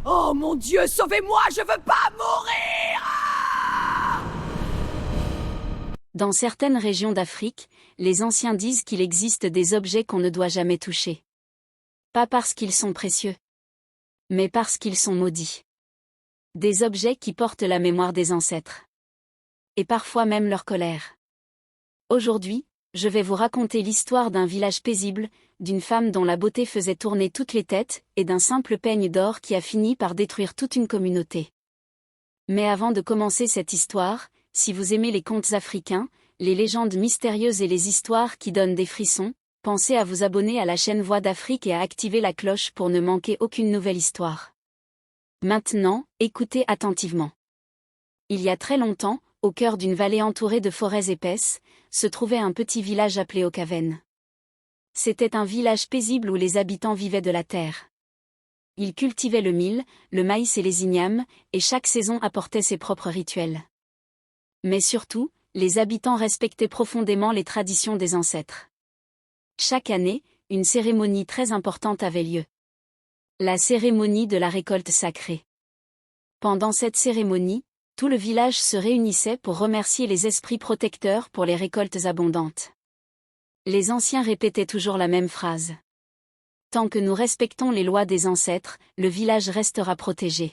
Oh mon Dieu, sauvez-moi, je veux pas mourir! Dans certaines régions d'Afrique, les anciens disent qu'il existe des objets qu'on ne doit jamais toucher. Pas parce qu'ils sont précieux, mais parce qu'ils sont maudits. Des objets qui portent la mémoire des ancêtres. Et parfois même leur colère. Aujourd'hui, je vais vous raconter l'histoire d'un village paisible, d'une femme dont la beauté faisait tourner toutes les têtes, et d'un simple peigne d'or qui a fini par détruire toute une communauté. Mais avant de commencer cette histoire, si vous aimez les contes africains, les légendes mystérieuses et les histoires qui donnent des frissons, pensez à vous abonner à la chaîne Voix d'Afrique et à activer la cloche pour ne manquer aucune nouvelle histoire. Maintenant, écoutez attentivement. Il y a très longtemps, au cœur d'une vallée entourée de forêts épaisses, se trouvait un petit village appelé Okaven. C'était un village paisible où les habitants vivaient de la terre. Ils cultivaient le mil, le maïs et les ignames, et chaque saison apportait ses propres rituels. Mais surtout, les habitants respectaient profondément les traditions des ancêtres. Chaque année, une cérémonie très importante avait lieu. La cérémonie de la récolte sacrée. Pendant cette cérémonie, tout le village se réunissait pour remercier les esprits protecteurs pour les récoltes abondantes. Les anciens répétaient toujours la même phrase. Tant que nous respectons les lois des ancêtres, le village restera protégé.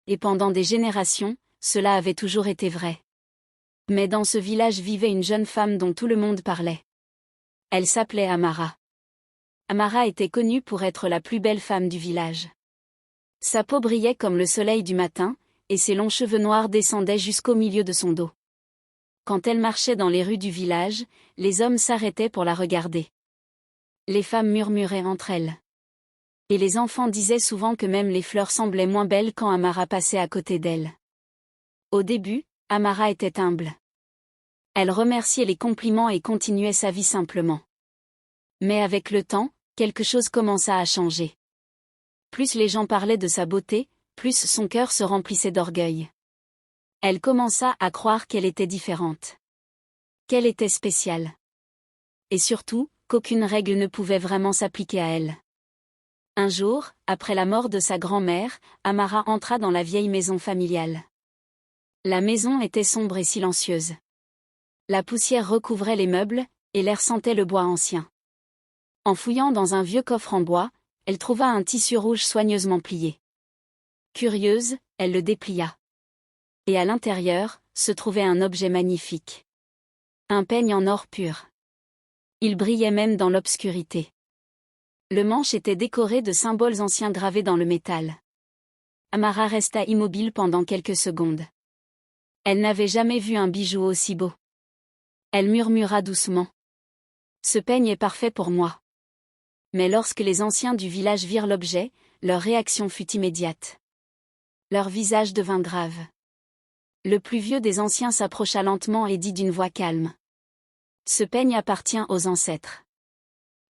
Et pendant des générations, cela avait toujours été vrai. Mais dans ce village vivait une jeune femme dont tout le monde parlait. Elle s'appelait Amara. Amara était connue pour être la plus belle femme du village. Sa peau brillait comme le soleil du matin, et ses longs cheveux noirs descendaient jusqu'au milieu de son dos. Quand elle marchait dans les rues du village, les hommes s'arrêtaient pour la regarder. Les femmes murmuraient entre elles. Et les enfants disaient souvent que même les fleurs semblaient moins belles quand Amara passait à côté d'elles. Au début, Amara était humble. Elle remerciait les compliments et continuait sa vie simplement. Mais avec le temps, quelque chose commença à changer. Plus les gens parlaient de sa beauté, plus son cœur se remplissait d'orgueil. Elle commença à croire qu'elle était différente. Qu'elle était spéciale. Et surtout, qu'aucune règle ne pouvait vraiment s'appliquer à elle. Un jour, après la mort de sa grand-mère, Amara entra dans la vieille maison familiale. La maison était sombre et silencieuse. La poussière recouvrait les meubles, et l'air sentait le bois ancien. En fouillant dans un vieux coffre en bois, elle trouva un tissu rouge soigneusement plié. Curieuse, elle le déplia. Et à l'intérieur, se trouvait un objet magnifique. Un peigne en or pur. Il brillait même dans l'obscurité. Le manche était décoré de symboles anciens gravés dans le métal. Amara resta immobile pendant quelques secondes. Elle n'avait jamais vu un bijou aussi beau. Elle murmura doucement. Ce peigne est parfait pour moi. Mais lorsque les anciens du village virent l'objet, leur réaction fut immédiate. Leur visage devint grave. Le plus vieux des anciens s'approcha lentement et dit d'une voix calme. Ce peigne appartient aux ancêtres.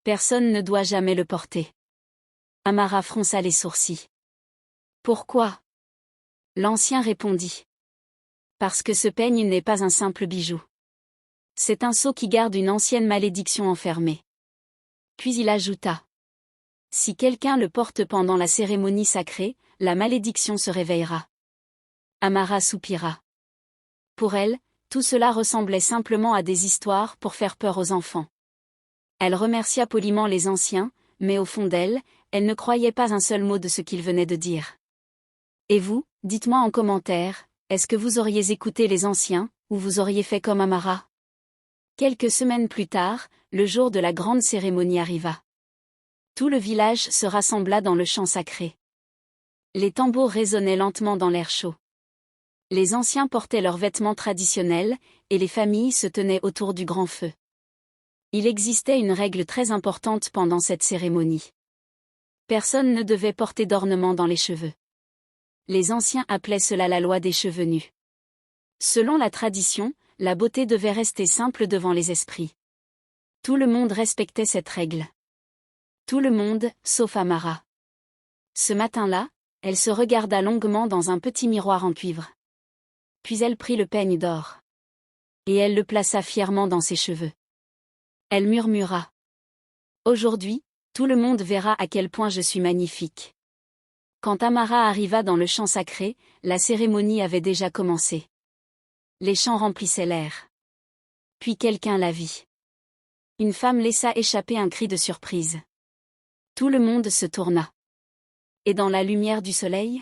Personne ne doit jamais le porter. Amara fronça les sourcils. Pourquoi? L'ancien répondit. Parce que ce peigne n'est pas un simple bijou. C'est un sceau qui garde une ancienne malédiction enfermée. Puis il ajouta. Si quelqu'un le porte pendant la cérémonie sacrée, la malédiction se réveillera. Amara soupira. Pour elle, tout cela ressemblait simplement à des histoires pour faire peur aux enfants. Elle remercia poliment les anciens, mais au fond d'elle, elle ne croyait pas un seul mot de ce qu'ils venaient de dire. Et vous, dites-moi en commentaire, est-ce que vous auriez écouté les anciens, ou vous auriez fait comme Amara? Quelques semaines plus tard, le jour de la grande cérémonie arriva. Tout le village se rassembla dans le chant sacré. Les tambours résonnaient lentement dans l'air chaud. Les anciens portaient leurs vêtements traditionnels, et les familles se tenaient autour du grand feu. Il existait une règle très importante pendant cette cérémonie. Personne ne devait porter d'ornements dans les cheveux. Les anciens appelaient cela la loi des cheveux nus. Selon la tradition, la beauté devait rester simple devant les esprits. Tout le monde respectait cette règle. Tout le monde, sauf Amara. Ce matin-là, elle se regarda longuement dans un petit miroir en cuivre. Puis elle prit le peigne d'or. Et elle le plaça fièrement dans ses cheveux. Elle murmura. Aujourd'hui, tout le monde verra à quel point je suis magnifique. Quand Amara arriva dans le champ sacré, la cérémonie avait déjà commencé. Les chants remplissaient l'air. Puis quelqu'un la vit. Une femme laissa échapper un cri de surprise. Tout le monde se tourna. Et dans la lumière du soleil,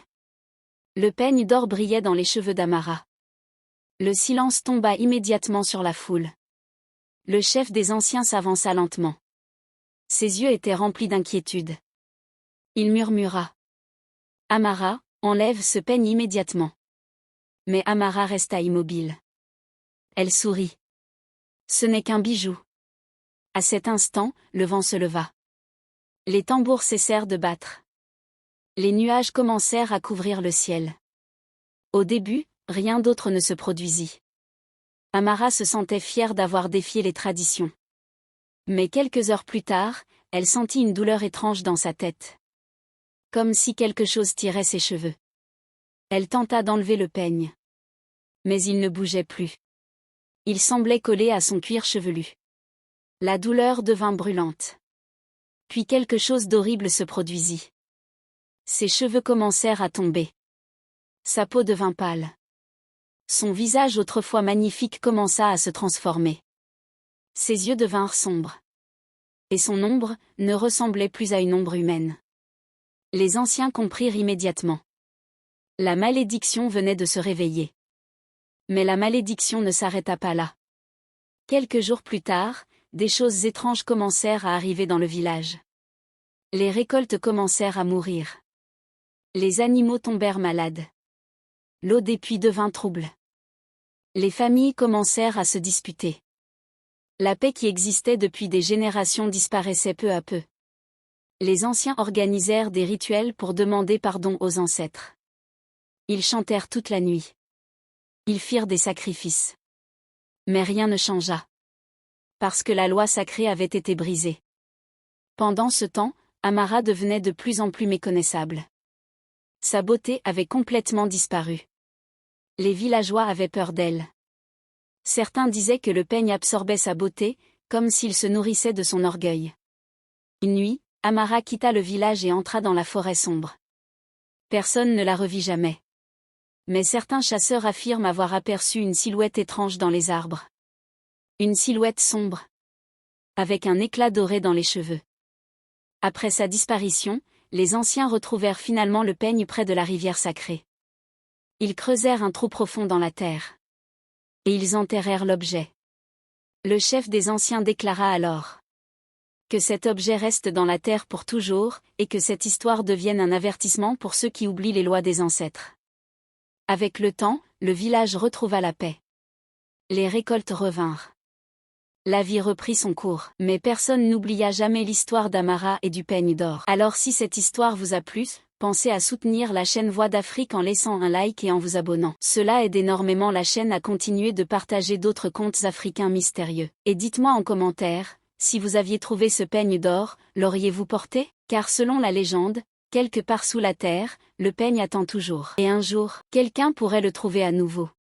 le peigne d'or brillait dans les cheveux d'Amara. Le silence tomba immédiatement sur la foule. Le chef des anciens s'avança lentement. Ses yeux étaient remplis d'inquiétude. Il murmura. Amara, enlève ce peigne immédiatement. Mais Amara resta immobile. Elle sourit. Ce n'est qu'un bijou. À cet instant, le vent se leva. Les tambours cessèrent de battre. Les nuages commencèrent à couvrir le ciel. Au début, rien d'autre ne se produisit. Amara se sentait fière d'avoir défié les traditions. Mais quelques heures plus tard, elle sentit une douleur étrange dans sa tête. Comme si quelque chose tirait ses cheveux. Elle tenta d'enlever le peigne. Mais il ne bougeait plus. Il semblait collé à son cuir chevelu. La douleur devint brûlante. Puis quelque chose d'horrible se produisit. Ses cheveux commencèrent à tomber. Sa peau devint pâle. Son visage autrefois magnifique commença à se transformer. Ses yeux devinrent sombres. Et son ombre ne ressemblait plus à une ombre humaine. Les anciens comprirent immédiatement. La malédiction venait de se réveiller. Mais la malédiction ne s'arrêta pas là. Quelques jours plus tard, des choses étranges commencèrent à arriver dans le village. Les récoltes commencèrent à mourir. Les animaux tombèrent malades. L'eau des puits devint trouble. Les familles commencèrent à se disputer. La paix qui existait depuis des générations disparaissait peu à peu. Les anciens organisèrent des rituels pour demander pardon aux ancêtres. Ils chantèrent toute la nuit. Ils firent des sacrifices. Mais rien ne changea. Parce que la loi sacrée avait été brisée. Pendant ce temps, Amara devenait de plus en plus méconnaissable. Sa beauté avait complètement disparu. Les villageois avaient peur d'elle. Certains disaient que le peigne absorbait sa beauté, comme s'il se nourrissait de son orgueil. Une nuit, Amara quitta le village et entra dans la forêt sombre. Personne ne la revit jamais. Mais certains chasseurs affirment avoir aperçu une silhouette étrange dans les arbres. Une silhouette sombre. Avec un éclat doré dans les cheveux. Après sa disparition, les anciens retrouvèrent finalement le peigne près de la rivière sacrée. Ils creusèrent un trou profond dans la terre. Et ils enterrèrent l'objet. Le chef des anciens déclara alors que cet objet reste dans la terre pour toujours, et que cette histoire devienne un avertissement pour ceux qui oublient les lois des ancêtres. Avec le temps, le village retrouva la paix. Les récoltes revinrent. La vie reprit son cours, mais personne n'oublia jamais l'histoire d'Amara et du peigne d'or. Alors si cette histoire vous a plu, pensez à soutenir la chaîne Voix d'Afrique en laissant un like et en vous abonnant. Cela aide énormément la chaîne à continuer de partager d'autres contes africains mystérieux. Et dites-moi en commentaire, si vous aviez trouvé ce peigne d'or, l'auriez-vous porté? Car selon la légende, quelque part sous la terre, le peigne attend toujours. Et un jour, quelqu'un pourrait le trouver à nouveau.